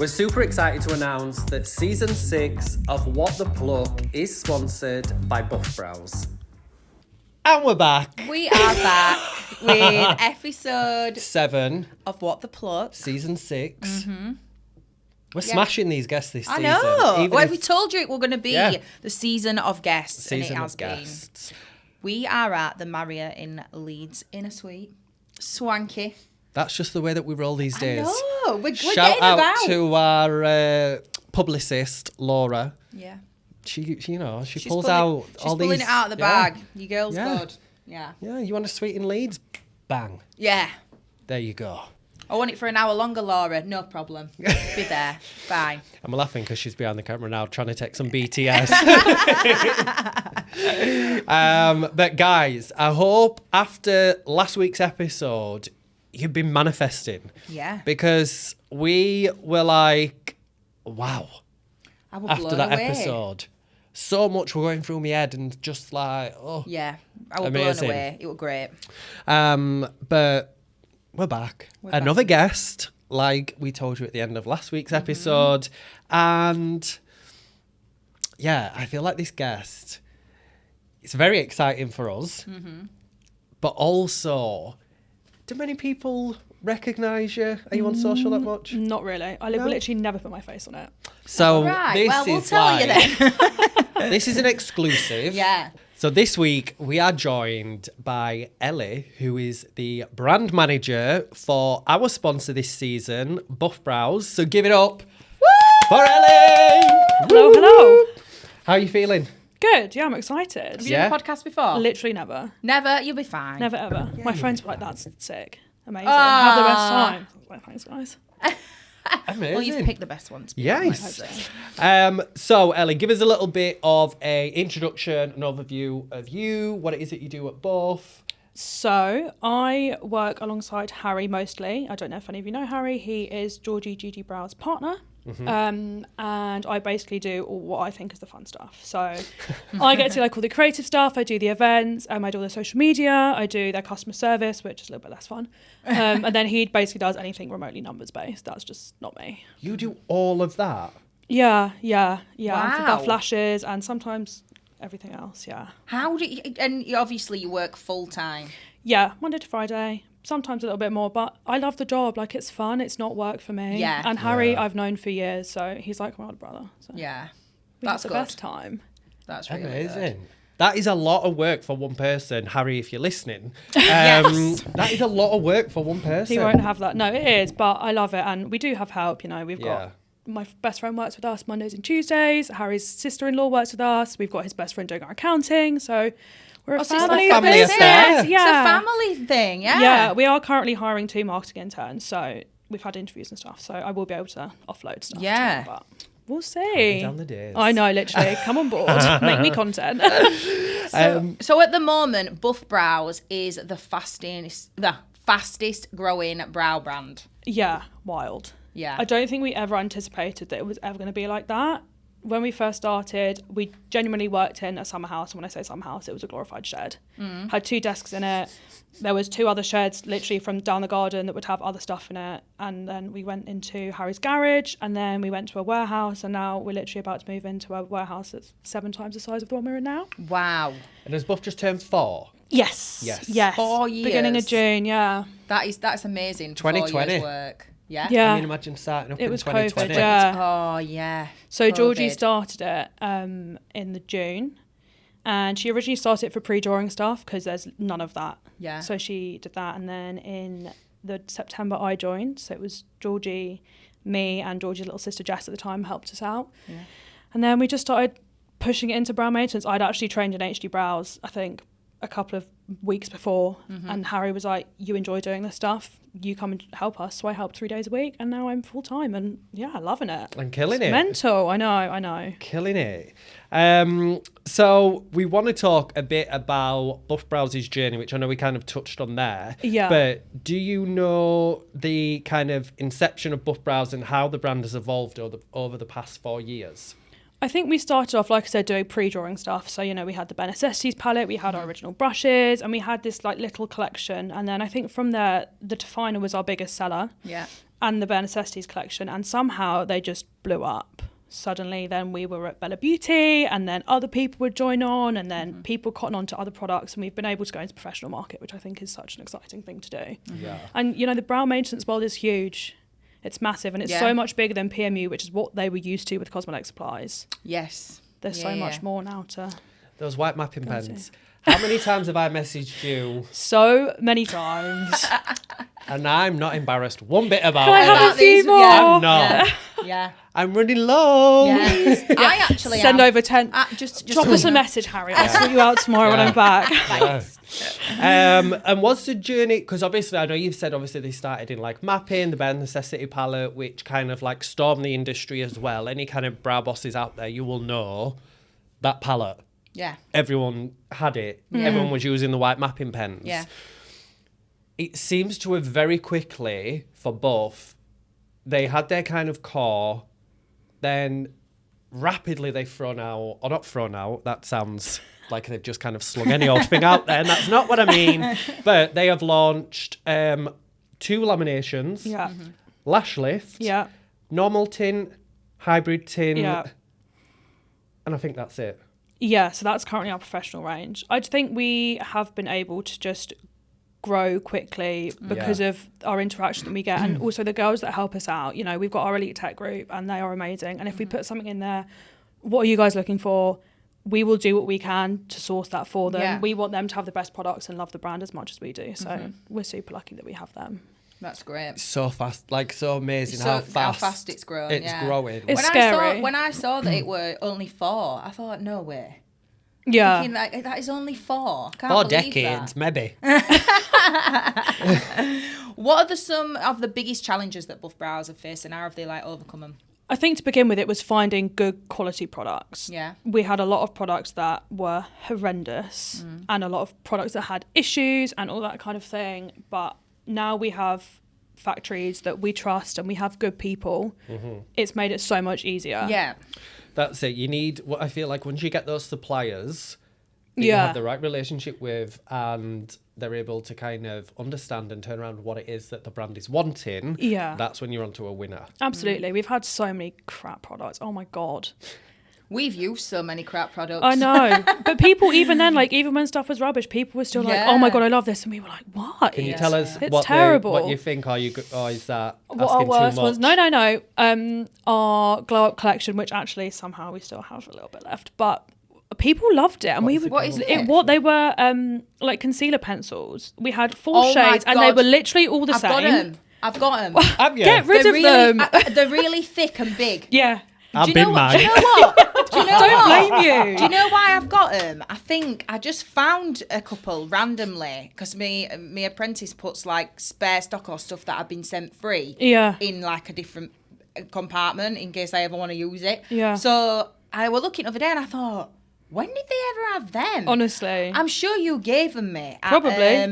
We're super excited to announce that season 6 of What the Pluck is sponsored by Buff Brows. And we're back. We are back with episode 7 of What the Pluck. Season 6. Mm-hmm. We're smashing these guests this season. I know. Even Well, if we told you it was going to be the season of guests, season and it has of guests. been. We are at the Marriott in Leeds in a suite. Swanky. That's just the way that we roll these days. I know. We're Shout getting out about. to our publicist, Laura. Yeah. She She's pulls pulling- out she's all pulling these. it out of the bag. Your girl's Yeah. good. Yeah. Yeah, you want a suite in Leeds? Bang. Yeah. There you go. I want it for an hour longer, Laura. No problem. Be there. Fine. I'm laughing because she's behind the camera now trying to take some BTS. But guys, I hope after last week's episode, you've been manifesting. Yeah. Because we were like, wow, I was after blown that away. episode. So much were going through my head and just like, oh. Yeah. I was Amazing. blown away. It was great. But we're back. We're Another back. guest, like we told you at the end of last week's episode. And yeah, I feel like this guest, it's very exciting for us. But also, do many people recognise you? Are you on social that much? Not really. I No? literally never put my face on it. So Right. this Well, we'll is tell you like, then. this is an exclusive. Yeah. So this week we are joined by Ellie, who is the brand manager for our sponsor this season, Buff Brows. So give it up for Ellie. Hello, hello. How are you feeling? Good. Yeah, I'm excited. Have you Yeah. done a podcast before? Literally never. Never. You'll be fine. Never ever. My friends were like, that's sick. Amazing. Have the best time. I was like, thanks, guys. Amazing. Well, you've picked the best ones. Yes. So Ellie, give us a little bit of a introduction, an overview of you, what it is that you do at Buff. So I work alongside Harry mostly. I don't know if any of you know Harry. He is Georgie Gigi Brow's partner. And I basically do all what I think is the fun stuff. So I get to do like all the creative stuff. I do the events. I do all the social media. I do their customer service, which is a little bit less fun. And then he basically does anything remotely numbers based. That's just not me. You do all of that. Yeah. And for Wow. the flashes and sometimes everything else. Yeah. How do you, and obviously you work full time. Yeah, Monday to Friday, sometimes a little bit more, but I love the job. Like, it's fun. It's not work for me. Yeah. And Harry, Yeah. I've known for years, so he's like my older brother. So Yeah. we have That's the good. best time. That's really Amazing. good. That is a lot of work for one person. Harry, if you're listening. Yes. That is a lot of work for one person. He won't have that. No, it is, but I love it. And we do have help, you know. We've Yeah. got my best friend works with us Mondays and Tuesdays. Harry's sister-in-law works with us. We've got his best friend doing our accounting. So we're a So it's family like family business. affair. Yeah. It's a family thing, yeah. Yeah, we are currently hiring 2 marketing interns. So we've had interviews and stuff. So I will be able to offload stuff. Yeah. Too, but we'll see. Down the days. I know, literally. Come on board. Make me content. So at the moment, Buff Brows is the fastest growing brow brand. Yeah, wild. Yeah. I don't think we ever anticipated that it was ever going to be like that. When we first started, we genuinely worked in a summer house. And when I say summer house, it was a glorified shed. Had 2 desks in it. There was 2 other sheds literally from down the garden that would have other stuff in it. And then we went into Harry's garage, and then we went to a warehouse, and now we're literally about to move into a warehouse that's 7 times the size of the one we're in now. Wow. And has Buff just turned 4? Yes. Yes. 4 years. Beginning of June, yeah. That's amazing. 4 2020. years work. Yeah. Yeah. I mean, imagine starting up It in was 2020. COVID, yeah. Oh, yeah. So Georgie COVID. started it in the June, and she originally started it for pre-drawing stuff because there's none of that. Yeah. So she did that, and then in the September I joined. So it was Georgie, me, and Georgie's little sister Jess at the time helped us out. Yeah. And then we just started pushing it into brow maintenance. I'd actually trained in HD brows, I think, a couple of weeks before, and Harry was like, you enjoy doing this stuff, you come and help us. So I helped 3 days a week, and now I'm full-time, and yeah, loving it. And killing It's it. mental. I know. Killing it. So we want to talk a bit about Buff Brows' journey, which I know we kind of touched on there. Yeah. But do you know the kind of inception of Buff Brows and how the brand has evolved over the past 4 years? I think we started off, like I said, doing pre-drawing stuff. So, you know, we had the Bare Necessities palette, we had our original brushes, and we had this like little collection. And then I think from there, the Definer was our biggest seller. Yeah. and the Bare Necessities collection, and somehow they just blew up. Suddenly then we were at Bella Beauty, and then other people would join on, and then people cotton on to other products, and we've been able to go into the professional market, which I think is such an exciting thing to do. Yeah. And the brow maintenance world is huge. It's massive, and it's so much bigger than PMU, which is what they were used to with cosmetic supplies. Yes. There's so much more now to... Those white mapping pens. How many times have I messaged you? So many times. And I'm not embarrassed one bit about Can I it. have a few more? I'm not. Yeah. I'm running low. Yes. I actually Send over 10. just Drop us a message, Harry. I'll sort you out tomorrow when I'm back. And what's the journey? Because obviously, I know you've said obviously they started in like mapping, the Bare Necessity palette, which kind of like stormed the industry as well. Any kind of brow bosses out there, you will know that palette. Yeah. Everyone had it. Everyone was using the white mapping pens. Yeah. It seems to have very quickly, for both, they had their kind of core, then rapidly they've thrown out, or not thrown out, that sounds like they've just kind of slung any old thing out there, and that's not what I mean. But they have launched 2 laminations, lash lift, normal tint, hybrid tint, and I think that's it. Yeah, so that's currently our professional range. I think we have been able to just grow quickly because of our interaction that we get, and also the girls that help us out. We've got our elite tech group, and they are amazing. And if we put something in there, what are you guys looking for? We will do what we can to source that for them. Yeah. We want them to have the best products and love the brand as much as we do. So we're super lucky that we have them. That's great. So fast, like so amazing how fast it's grown. It's growing. It's scary. When I saw that it were only 4, I thought, no way. Yeah. Thinking, like, that is only 4. Can't 4 believe decades, that. maybe. What are some of the biggest challenges that buff brows have faced, and how have they overcome them? I think to begin with, it was finding good quality products. Yeah. We had a lot of products that were horrendous and a lot of products that had issues and all that kind of thing. But now we have factories that we trust and we have good people. It's made it so much easier. Yeah. That's it. You need, what I feel like, once you get those suppliers that you have the right relationship with, and they're able to kind of understand and turn around what it is that the brand is wanting, that's when you're onto a winner. Absolutely. We've had so many crap products. Oh my God. We've used so many crap products. I know. But people, even then, even when stuff was rubbish, people were still like, oh my God, I love this. And we were like, what? Can you tell us it's what terrible. what you think? Or is that what asking our worst too much? was? No. Our glow up collection, which actually somehow we still have a little bit left, but people loved it, and what is it? They were like concealer pencils. We had 4 shades, and they were literally all the same. I've got them. Have you? Get rid of them. They're really thick and big. Yeah. I've been mad. Do you know what? Don't blame you. Do you know why I've got them? I think I just found a couple randomly because my apprentice puts like spare stock or stuff that have been sent free in like a different compartment in case I ever want to use it. Yeah. So I was looking the other day and I thought, when did they ever have them? Honestly. I'm sure you gave them me. Probably. At,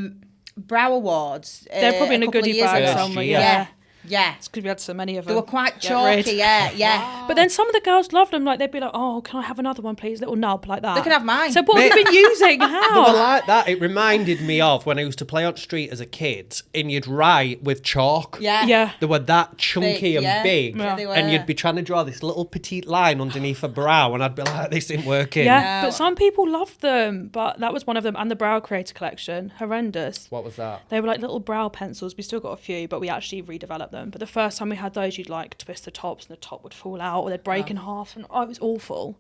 Brow Awards. They're probably in a goodie bag somewhere. Yeah. It's because we had so many of them. They were quite chalky, yeah. But then some of the girls loved them. Like, they'd be like, oh, can I have another one, please? Little nub like that. They can have mine. So what have you been using? They were How? like that. It reminded me of when I used to play on street as a kid, and you'd write with chalk. Yeah. They were that chunky and big, Yeah, they were. and you'd be trying to draw this little petite line underneath a brow, and I'd be like, this isn't working. Yeah, but some people loved them. But that was one of them. And the Brow Creator collection, horrendous. What was that? They were like little brow pencils. We still got a few, but we actually redeveloped them. But the first time we had those, you'd like twist the tops and the top would fall out, or they'd break in half, and it was awful.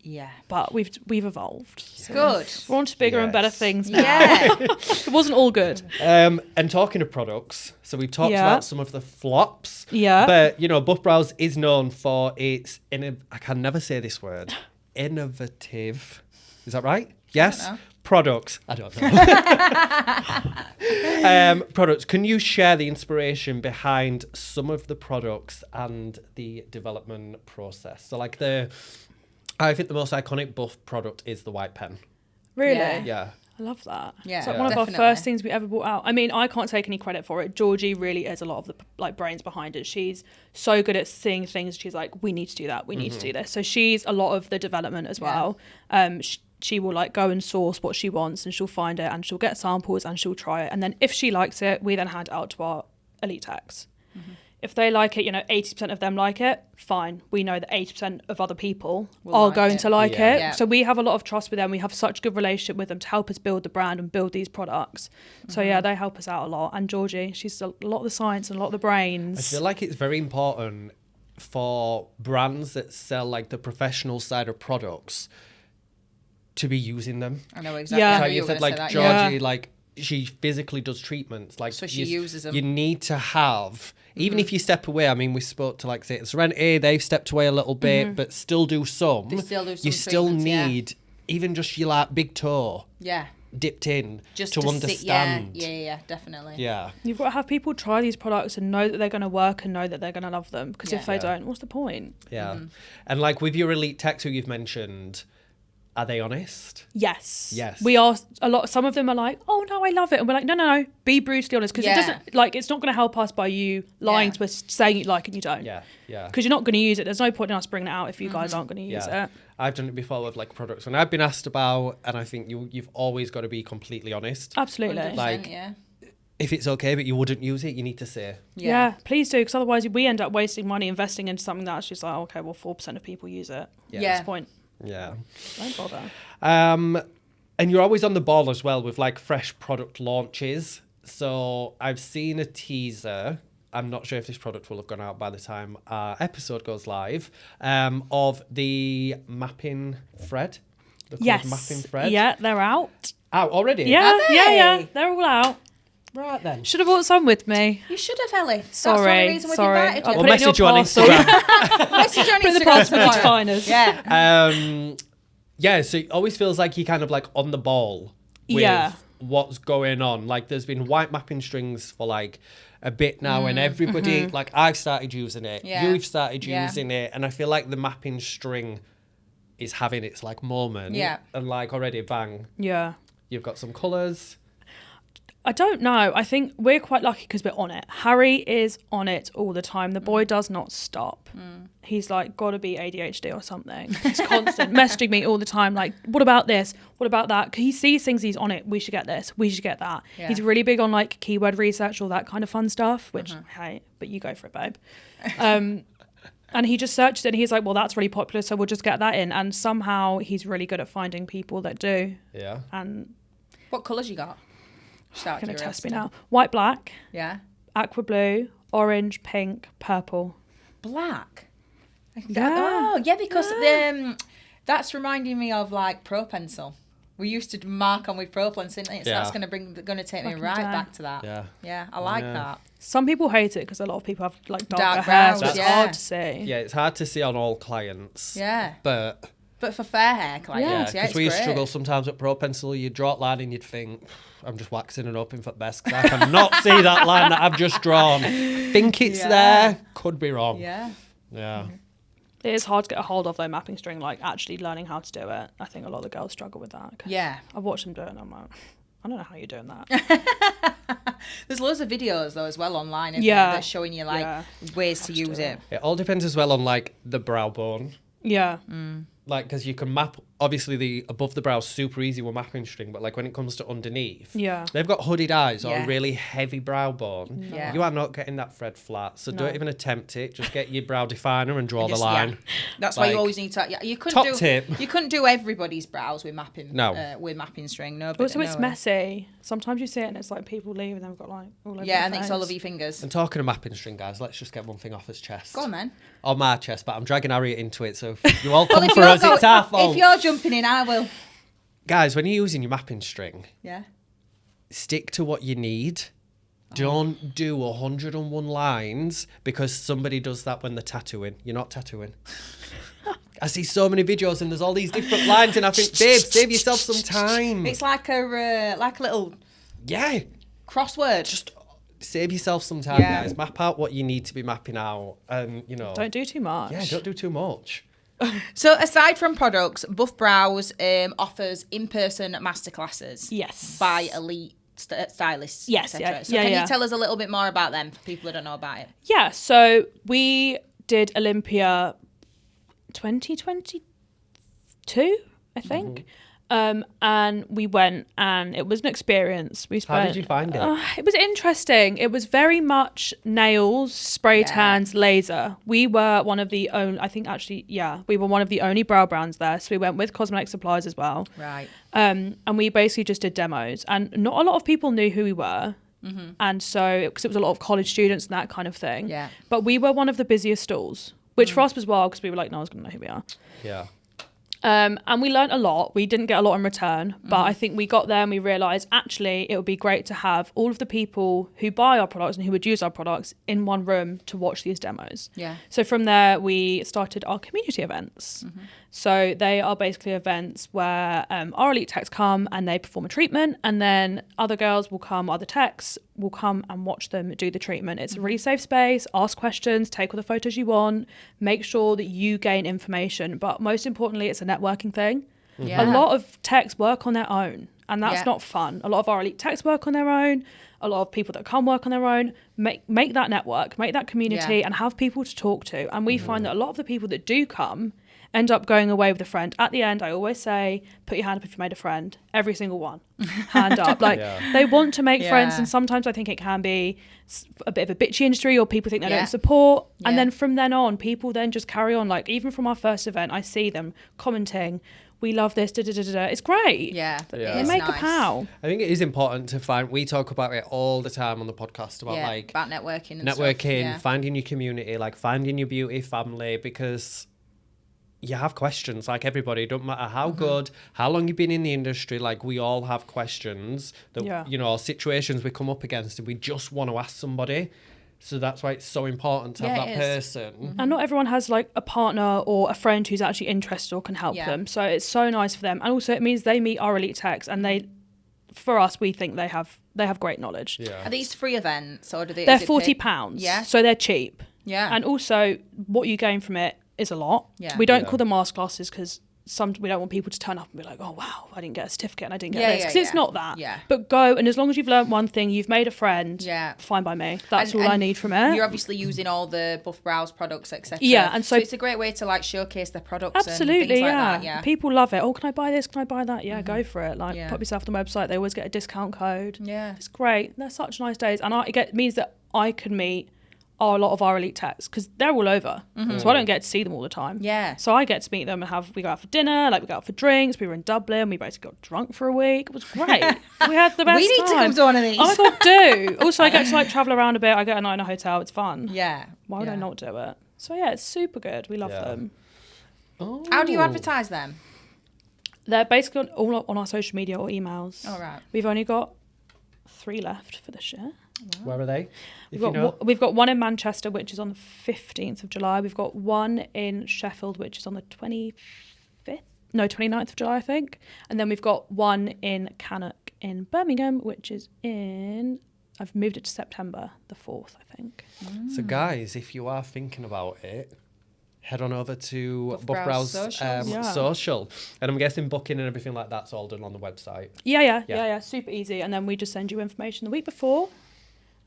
Yeah. But we've evolved. So good. We're on to bigger and better things now. Yeah. It wasn't all good. And talking of products, so we've talked about some of the flops. Yeah. But, Buff Brows is known for its, I can never say this word, innovative. Is that right? Yes? Products. I don't know. Products. Can you share the inspiration behind some of the products and the development process? So, like I think the most iconic Buff product is the white pen. Really? Yeah. I love that. Yeah, it's like one of our first things we ever brought out. I mean, I can't take any credit for it. Georgie really is a lot of the brains behind it. She's so good at seeing things. She's like, we need to do that. We need to do this. So she's a lot of the development as well. She will go and source what she wants, and she'll find it, and she'll get samples, and she'll try it. And then if she likes it, we then hand it out to our elite techs. if they like it, 80% of them like it, fine. We know that 80% of other people are going to like it. Yeah. So we have a lot of trust with them. We have such good relationship with them to help us build the brand and build these products. So yeah, they help us out a lot. And Georgie, she's a lot of the science and a lot of the brains. I feel like it's very important for brands that sell like the professional side of products to be using them. I know exactly. Yeah. Like you said, like Georgie, like she physically does treatments. Like so she uses them. You need to have, even if you step away. I mean, we spoke to like say Serenity, they've stepped away a little bit, but still do some. They still do some you still treatments, need even just your like big toe. Yeah. Dipped in Just to understand. Yeah, definitely. Yeah. You've got to have people try these products and know that they're going to work and know that they're going to love them. Because if they don't, what's the point? Yeah. And like with your elite techs who you've mentioned, are they honest? Yes. Yes. We are a lot. Some of them are like, "Oh no, I love it," and we're like, "No, be brutally honest," because it doesn't like it's not going to help us by you lying to us, saying you like and you don't. Yeah. Because you're not going to use it. There's no point in us bringing it out if you guys aren't going to use it. I've done it before with like products when I've been asked about, and I think you've always got to be completely honest. Absolutely. Like, if it's okay, but you wouldn't use it, you need to say. Yeah, please do, because otherwise we end up wasting money investing into something that's just like, okay, well, 4% of people use it. Yeah. At this point. Yeah. Don't bother. And you're always on the ball as well with like fresh product launches. So I've seen a teaser. I'm not sure if this product will have gone out by the time our episode goes live. Of the mapping thread. The Yes. mapping thread. Yeah, they're out. Out already? Yeah, Are they? yeah. They're all out. Right then. Should have brought some with me. You should have, Ellie. That's Sorry. the only reason we've invited I'll you. We'll put it in your message you on parcel. Instagram. Message on Put it in the Instagram parcel tomorrow. to finers. Yeah. Yeah, so it always feels like you're kind of like on the ball with what's going on. Like there's been white mapping strings for like a bit now and everybody, like I've started using it, you've started using it, and I feel like the mapping string is having its like moment. Yeah. And like already bang. Yeah. You've got some colours. I don't know. I think we're quite lucky because we're on it. Harry is on it all the time. The boy does not stop. He's like, got to be ADHD or something. He's constant messaging me all the time. Like, what about this? What about that? Because he sees things, he's on it. We should get this. We should get that. Yeah. He's really big on like keyword research, all that kind of fun stuff, which, hey, but you go for it, babe. And he just searches it and he's like, well, that's really popular, so we'll just get that in. And somehow he's really good at finding people that do. Yeah. And what colours you got? Going to test me now. White, black. Yeah. Aqua blue, orange, pink, purple. Black? Yeah. Oh, yeah, because that's reminding me of like Pro Pencil. We used to mark on with Pro Pencil, didn't it? So that's going to take me right back to that. Yeah. Yeah, I like that. Some people hate it because a lot of people have like darker hair, brows, so it's hard to see. Yeah, it's hard to see on all clients. Yeah. But for fair hair clients, because it's we great. struggle sometimes with Pro Pencil. You draw a line and you'd think, I'm just waxing and hoping for the best because I cannot see that line that I've just drawn. Think it's there, could be wrong. Yeah. Yeah. It is hard to get a hold of though, mapping string, like actually learning how to do it. I think a lot of the girls struggle with that. Yeah. I've watched them do it and I'm like, I don't know how you're doing that. There's loads of videos though as well online, isn't there, that's showing you like ways to use it. It all depends as well on like the brow bone. Yeah. Like, because you can map, obviously the above the brow is super easy with mapping string, but like when it comes to underneath, they've got hooded eyes or a really heavy brow bone. Yeah. You are not getting that thread flat, so don't even attempt it. Just get your brow definer and draw the line. Yeah. That's like, why you always need to. You couldn't tip. You couldn't do everybody's brows with mapping. No. With mapping string. No. Also, it's messy. Sometimes you see it and it's like people leave and they've got like all over and their it's face. all over your fingers. And talking of mapping string, guys, let's just get one thing off his chest. Go on, then. On my chest, but I'm dragging Harriet into it, so if you all come for us, it's our fault. If you're jumping in, I will. Guys, when you're using your mapping string, stick to what you need. Don't do 101 lines because somebody does that when they're tattooing. You're not tattooing. I see so many videos and there's all these different lines and I think, babe, save yourself some time. It's like a little crossword. Just save yourself some time, guys. Map out what you need to be mapping out and, Don't do too much. Yeah, don't do too much. So aside from products, Buff Brows offers in-person masterclasses. Yes. By elite stylists. Yes, etc. So can you tell us a little bit more about them for people who don't know about it? Yeah, so we did Olympia 2022, I think. And we went, and it was an experience. How did you find it? It was interesting. It was very much nails, spray tans, laser. We were one of the only, I think actually, we were one of the only brow brands there. So we went with cosmetic supplies as well. Right. And we basically just did demos, and not a lot of people knew who we were. Mm-hmm. And so, because it was a lot of college students and that kind of thing. Yeah. But we were one of the busiest stalls, which for us was wild because we were like, no one's going to know who we are. Yeah. And we learnt a lot. We didn't get a lot in return, but I think we got there and we realised actually it would be great to have all of the people who buy our products and who would use our products in one room to watch these demos. Yeah. So from there, we started our community events. Mm-hmm. So they are basically events where our elite techs come and they perform a treatment, and then other girls will come, other techs will come and watch them do the treatment. It's a really safe space. Ask questions, take all the photos you want, make sure that you gain information. But most importantly, it's a networking thing. Yeah. A lot of techs work on their own, and that's not fun. A lot of our elite techs work on their own. A lot of people that come work on their own. Make that network, make that community, and have people to talk to. And we find that a lot of the people that do come end up going away with a friend. At the end, I always say, put your hand up if you made a friend. Every single one. Hand up. Like, they want to make friends, and sometimes I think it can be a bit of a bitchy industry, or people think they don't support. And then from then on, people then just carry on. Like, even from our first event, I see them commenting, we love this, It's great. Yeah. They make a pal. I think it is important to find, we talk about it all the time on the podcast about about networking and stuff. Finding your community, like finding your beauty family, because you have questions, like everybody. Don't matter how good, how long you've been in the industry, like we all have questions that you know, situations we come up against, and we just want to ask somebody. So that's why it's so important to have that person. And not everyone has like a partner or a friend who's actually interested or can help them. So it's so nice for them. And also it means they meet our elite techs, and they, for us, we think they have great knowledge. Are these free events, or do they? They're £40. Yeah. So they're cheap. Yeah. And also what you gain from it is a lot. Yeah. We don't call them masterclasses because we don't want people to turn up and be like, oh wow, I didn't get a certificate and I didn't get this, because it's not that. Yeah. But go, and as long as you've learned one thing, you've made a friend. Fine by me. That's all I need from it. You're obviously using all the Buff Brows products, etc. Yeah, and so it's a great way to like showcase their products. Absolutely, and things like that. Yeah. People love it. Oh, can I buy this? Can I buy that? Yeah, go for it. Like, put yourself on the website. They always get a discount code. Yeah, it's great. They're such nice days, and it means that I can meet a lot of our elite techs, because they're all over, so I don't get to see them all the time. So I get to meet them, and we go out for dinner, like we go out for drinks. We were in Dublin, we basically got drunk for a week. It was great. We had the best we need time. to come to one of these. Oh my god, do. Also, I get to like travel around a bit. I get a night in a hotel. It's fun. Why would I not do it? So yeah, it's super good. We love them. How do you advertise them? They're basically all on our social media or emails. All right. We've only got 3 left for this year. Wow. Where are they? We've got one in Manchester, which is on the 15th of July. We've got one in Sheffield, which is on the 29th of July, I think. And then we've got one in Cannock in Birmingham, which is I've moved it to September the 4th, I think. So guys, if you are thinking about it, head on over to Buff Brows social. And I'm guessing booking and everything like that's all done on the website. Yeah. Super easy. And then we just send you information the week before,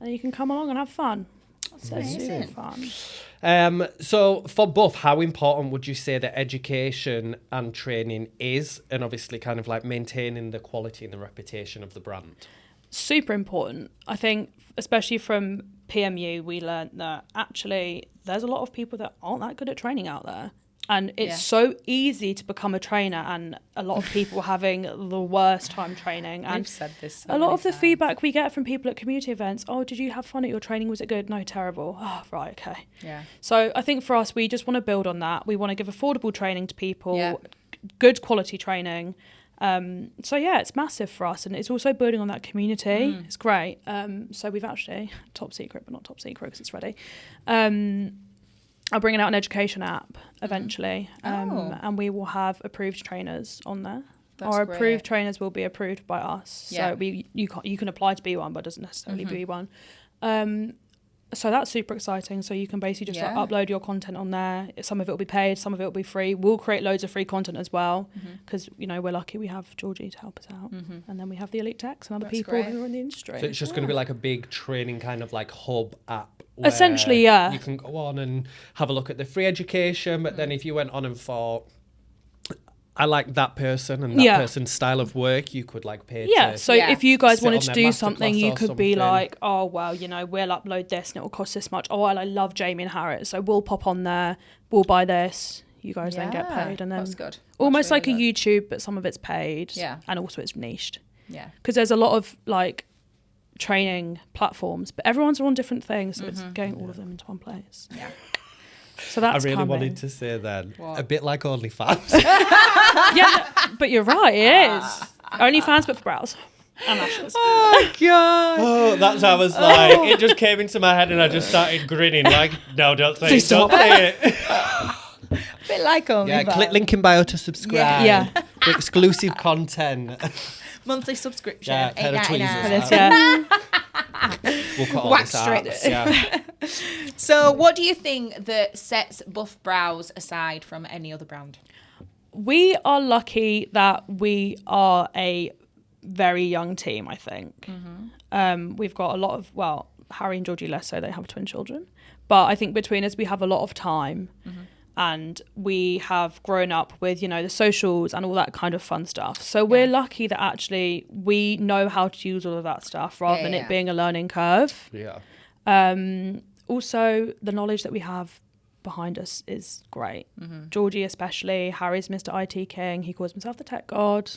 and you can come along and have fun. So super fun. So for Buff, how important would you say that education and training is, and obviously kind of like maintaining the quality and the reputation of the brand? Super important. I think, especially from PMU, we learned that actually there's a lot of people that aren't that good at training out there. And it's so easy to become a trainer, and a lot of people having the worst time training. And I've said this a lot of the feedback we get from people at community events, oh, did you have fun at your training? Was it good? No, terrible. Oh, right, okay. Yeah. So I think for us, we just want to build on that. We want to give affordable training to people, good quality training. So yeah, it's massive for us, and it's also building on that community. It's great. So we've actually, top secret, but not top secret because it's ready. I'm bringing out an education app eventually, and we will have approved trainers on there. Our approved trainers will be approved by us. So you can apply to be one, but it doesn't necessarily be one. So that's super exciting. So you can basically just upload your content on there. Some of it will be paid, some of it will be free. We'll create loads of free content as well, because we're lucky we have Georgie to help us out, and then we have the elite techs and other people who are in the industry. So it's just going to be like a big training kind of like hub app. Essentially, yeah. You can go on and have a look at the free education, but then if you went on and thought, I like that person and that person's style of work, you could like pay to so if you guys wanted to do masterclass something, you or could be something. like, oh, well, you know, we'll upload this and it will cost this much. Oh, well, I love Jamie and Harriet, so we'll pop on there, we'll buy this. You guys then get paid. And then that's good. Almost really like a YouTube, but some of it's paid. Yeah. And also it's niched. Yeah. Because there's a lot of like training platforms, but everyone's on different things, so it's getting all of them into one place. Yeah. So that's I really coming. wanted to say then, What? a bit like OnlyFans. Yeah, but you're right, it is. OnlyFans, but for brows and lashes. Oh, God. Oh, that's how I was like, it just came into my head and I just started grinning like, no, don't say Please it, don't stop. say it. A bit like OnlyFans. Yeah, click link in bio to subscribe. Yeah. For exclusive content. Monthly subscription. Yeah, pair of tweezers. $8.99. Yeah. We'll cut all Wax this out. strips. Yeah. So what do you think that sets Buff Brows aside from any other brand? We are lucky that we are a very young team, I think. We've got a lot of, well, Harry and Georgie less so, they have twin children. But I think between us, we have a lot of time. And we have grown up with, you know, the socials and all that kind of fun stuff. So we're lucky that actually we know how to use all of that stuff rather than it being a learning curve. Yeah. Also, the knowledge that we have behind us is great. Georgie especially, Harry's Mr. IT King. He calls himself the tech god.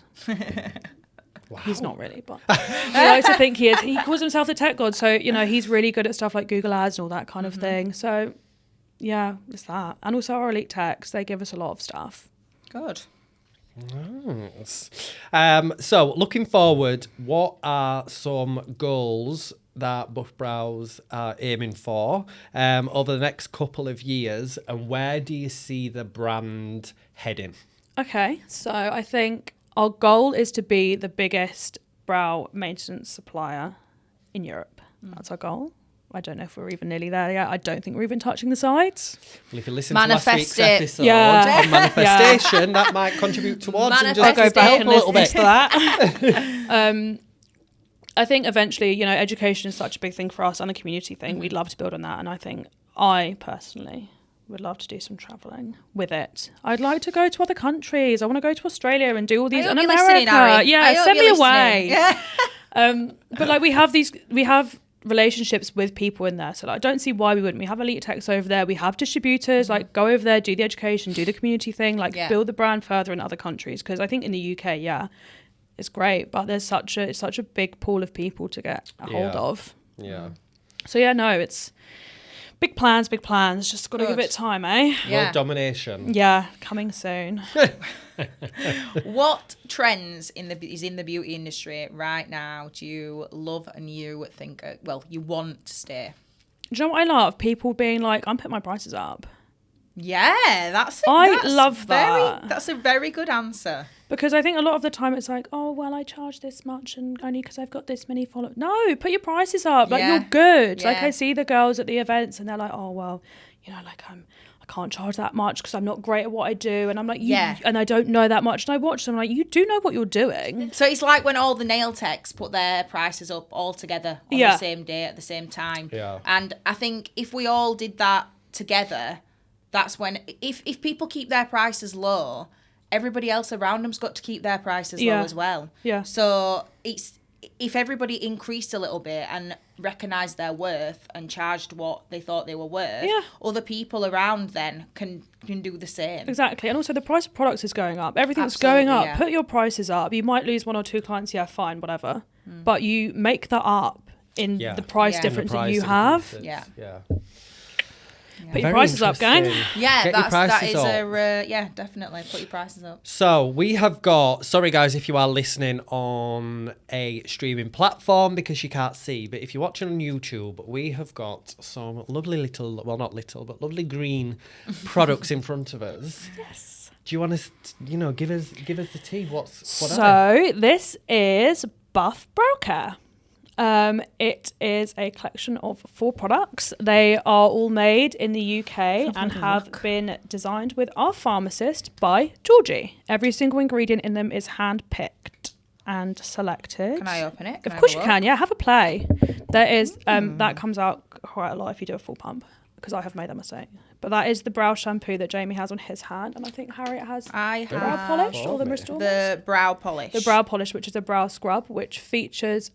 Wow. He's not really, but I like to think he is. He calls himself the tech god. So, you know, he's really good at stuff like Google Ads and all that kind of thing. So, yeah, it's that. And also our elite techs, they give us a lot of stuff. Good. Nice. So, looking forward, what are some goals that Buff Brows are aiming for over the next couple of years, and where do you see the brand heading? Okay, so I think our goal is to be the biggest brow maintenance supplier in Europe. That's our goal. I don't know if we're even nearly there yet. I don't think we're even touching the sides. Well, if you listen to last week's Manifest it. episode Yeah. on manifestation, that might contribute towards and just I'll go back and a little listen bit. to that. I think eventually, you know, education is such a big thing for us and a community thing. We'd love to build on that. And I think I personally would love to do some travelling with it. I'd like to go to other countries. I want to go to Australia and do all these in America. Yeah, send me away. But like we have relationships with people in there. So like, I don't see why we wouldn't. We have elite techs over there. We have distributors. Like go over there, do the education, do the community thing, like build the brand further in other countries. Because I think in the UK, it's great, but there's such a big pool of people to get a hold of. Yeah. So it's big plans. Just got to give it time, eh? Yeah. World domination. Yeah, coming soon. What trends is in the beauty industry right now do you love and you think, you want to stay? Do you know what I love? People being like, I'm putting my prices up. Yeah, that's love that. That's a very good answer. Because I think a lot of the time it's like, oh, well, I charge this much and only because I've got this many followers. No, put your prices up. Like, you're good. Yeah. Like, I see the girls at the events and they're like, oh, well, you know, like I can't charge that much because I'm not great at what I do. And I'm like, and I don't know that much. And I watch them like, you do know what you're doing. So it's like when all the nail techs put their prices up all together on the same day at the same time. Yeah. And I think if we all did that together, that's when, if people keep their prices low, everybody else around them's got to keep their prices low as well. Yeah. So if everybody increased a little bit and recognised their worth and charged what they thought they were worth, other people around then can do the same. Exactly. And also the price of products is going up. Everything's going up. Put your prices up. You might lose 1 or 2 clients. Yeah, fine, whatever. But you make that up in the price difference that you have. Yeah. Put your prices up, gang. Yeah, Get your that prices is up. definitely put your prices up. So we have got, sorry guys if you are listening on a streaming platform because you can't see, but if you're watching on YouTube, we have got some lovely little, well not little, but lovely green products in front of us. Yes. Do you want to, give us the tea? Whatever. So this is Buff Brow Care. It is a collection of 4 products. They are all made in the UK and have been designed with our pharmacist by Georgie. Every single ingredient in them is hand-picked and selected. Can I open it? Of course you can, yeah. Have a play. There is, that comes out quite a lot if you do a full pump. because I have made that mistake. But that is the brow shampoo that Jamie has on his hand, and I think Harriet has brow polish or the Restore Mist. The brow polish. The brow polish, which is a brow scrub, which features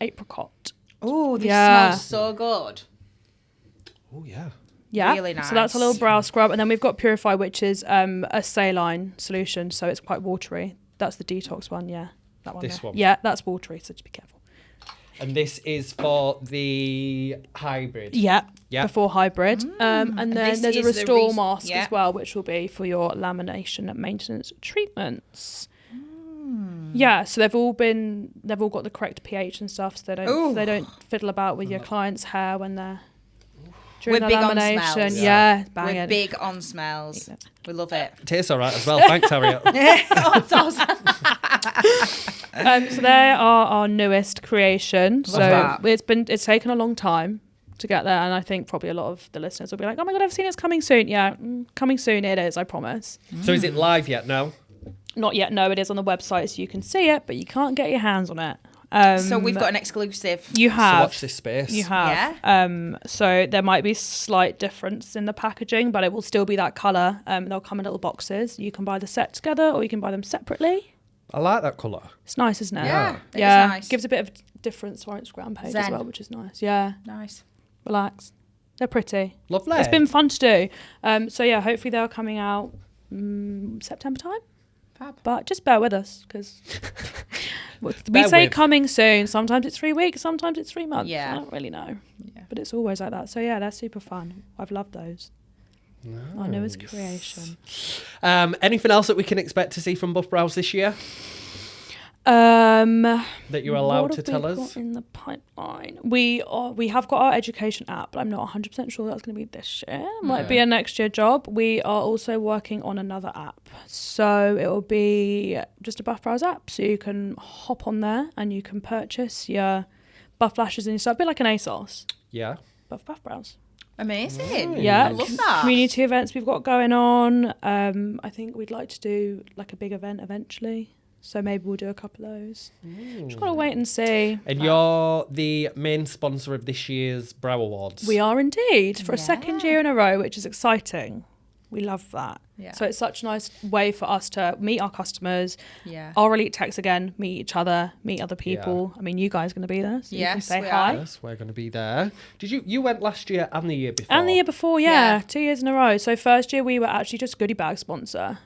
apricot. Oh, this smells so good. Oh, yeah. Yeah, really nice. So that's a little brow scrub, and then we've got Purify, which is a saline solution, so it's quite watery. That's the detox one, yeah. That one. This one. Yeah, that's watery, so just be careful. And this is for the hybrid. Yeah. Yeah. Before hybrid. And then this there's a is the Restore mask yeah. as well, which will be for your lamination maintenance treatments. Yeah, so they've all got the correct pH and stuff, so they don't fiddle about with your client's hair when they're during We're the big on lamination. smells. Yeah, bang We're it. big on smells. We love it. Tastes all right as well. Thanks, Harriet. It's awesome. So they are our newest creation. So that. it's taken a long time to get there, and I think probably a lot of the listeners will be like, "Oh my god, I've seen it's coming soon." Yeah, coming soon it is. I promise. So is it live yet? No. Not yet. No, it is on the website, so you can see it, but you can't get your hands on it. So we've got an exclusive. You have. So watch this space. You have. Yeah. So there might be slight difference in the packaging, but it will still be that colour. They'll come in little boxes. You can buy the set together, or you can buy them separately. I like that colour. It's nice, isn't it? Yeah. It is nice. Gives a bit of difference to our Instagram page as Zen. well, which is nice. Yeah. Nice. Relax. They're pretty. Lovely. It's been fun to do. So yeah, hopefully they're coming out September time. Fab. But just bear with us, because we say with. coming soon. Sometimes it's 3 weeks, sometimes it's 3 months. Yeah. I don't really know. Yeah. But it's always like that. So yeah, they're super fun. I've loved those. Nice. Our newest creation. Anything else that we can expect to see from Buff Brows this year That that you're allowed to tell us? In the pipeline, we have got our education app, but I'm not 100% sure that's going to be this year. Might be a next year job. We are also working on another app, so it will be just a Buff Brows app, so you can hop on there and you can purchase your buff lashes and your stuff, a bit like an ASOS. Yeah. Buff Brows. Amazing. Yeah, I love that. Community events we've got going on. I think we'd like to do like a big event eventually. So maybe we'll do a couple of those. Just got to wait and see. And you're the main sponsor of this year's Brow Awards. We are indeed, for a second year in a row, which is exciting. We love that. Yeah. So it's such a nice way for us to meet our customers. Yeah. Our elite techs again, meet each other, meet other people. I mean, you guys are going to be there, so you can Yes, say we hi. are. Yes, we're going to be there. Did you went last year and the year before? And the year before, Yeah. 2 years in a row. So first year we were actually just goodie bag sponsor.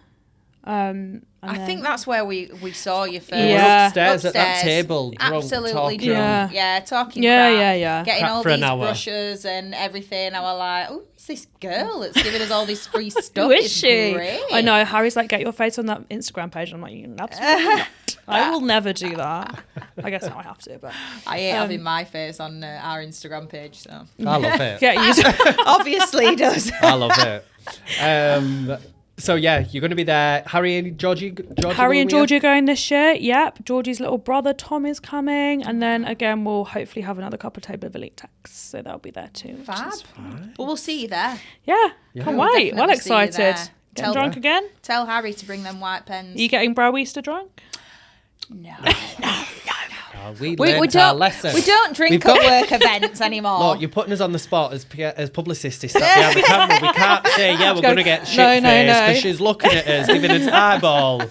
I think that's where we saw you first. Yeah. Upstairs at that table, drunk, absolutely talking. drunk. Yeah, talking Yeah, crap, yeah. getting Crap all for an these hour. brushes and everything. I was like, oh, it's this girl that's giving us all this free stuff. Who is It's she? great. I know. Harry's like, get your face on that Instagram page. I'm like, absolutely not. I will never do that. I guess now I have to, but I hate having my face on our Instagram page. So I love it. get used to obviously he does. I love it. So yeah, you're going to be there. Harry and Georgie Harry and Georgie are going this year. Yep. Georgie's little brother Tom is coming, and then again we'll hopefully have another couple of table of elite techs, so they'll be there too. which Fab. is fun. Well, we'll see you there. Yeah. Can't We'll wait. Well definitely see you excited. there. Getting Tell- drunk again? Tell Harry to bring them white pens. Are you getting Brow Easter drunk? No. We We learned our don't. lesson. We don't drink at work events anymore. Look, you're putting us on the spot as publicists. Sat behind the camera. We can't say, yeah, we're going to get shit-faced because she's looking at us, giving us eyeball.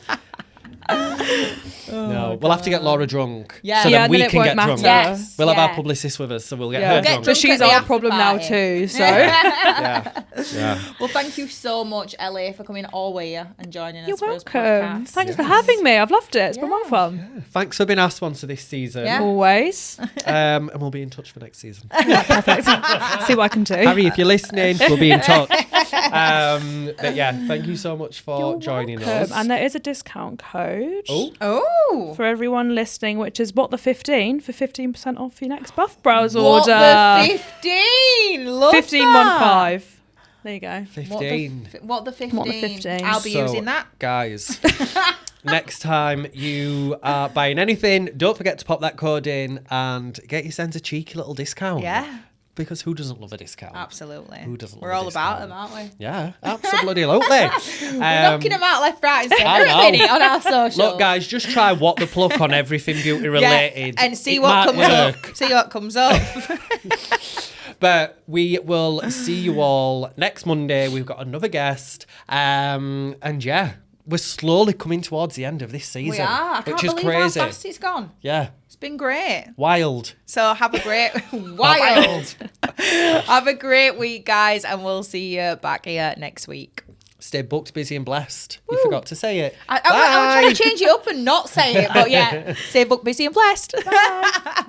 No, we'll have to get Laura drunk. Yeah. So Yeah, then we then it can won't get matter. drunk. Yes. We'll have our Yeah. publicist with us, so we'll get Yeah. her We'll get drunk. So drunk she's at the our after problem now party. too. So Yeah. Well, thank you so much, Ellie, for coming all the way here and joining you're us for this welcome. podcast. Thanks for having me. I've loved it. It's been well fun. Thanks for being our sponsor this season. Yeah. Always. And we'll be in touch for next season. Perfect. See what I can do. Harry, if you're listening, we'll be in touch. But yeah, thank you so much for You're joining welcome. us. And there is a discount code Oh. for everyone listening, which is what the 15 for 15% off your next Buff Brows What order. the 15? Love 1515. There you go. 15. What the 15? What the 15? I'll be So, using that. Guys, next time you are buying anything, don't forget to pop that code in and get yourselves a cheeky little discount. Yeah. because who doesn't love a discount? Absolutely. Who doesn't We're love a all about discount? them, aren't we? Yeah, absolutely. We're knocking them out left, right, and centre I at know. the minute on our socials. Look, guys, just try What the Pluck on everything beauty related. and see It what might comes work. up. See what comes up. But we will see you all next Monday. We've got another guest. And yeah, we're slowly coming towards the end of this season. We are. I can't which is believe crazy. how fast it's gone. Yeah. It's been great. Wild. So have a great wild. Have a great week, guys, and we'll see you back here next week. Stay booked, busy, and blessed. You forgot to say it. I was trying to change it up and not say it, but yeah, stay booked, busy, and blessed. Bye.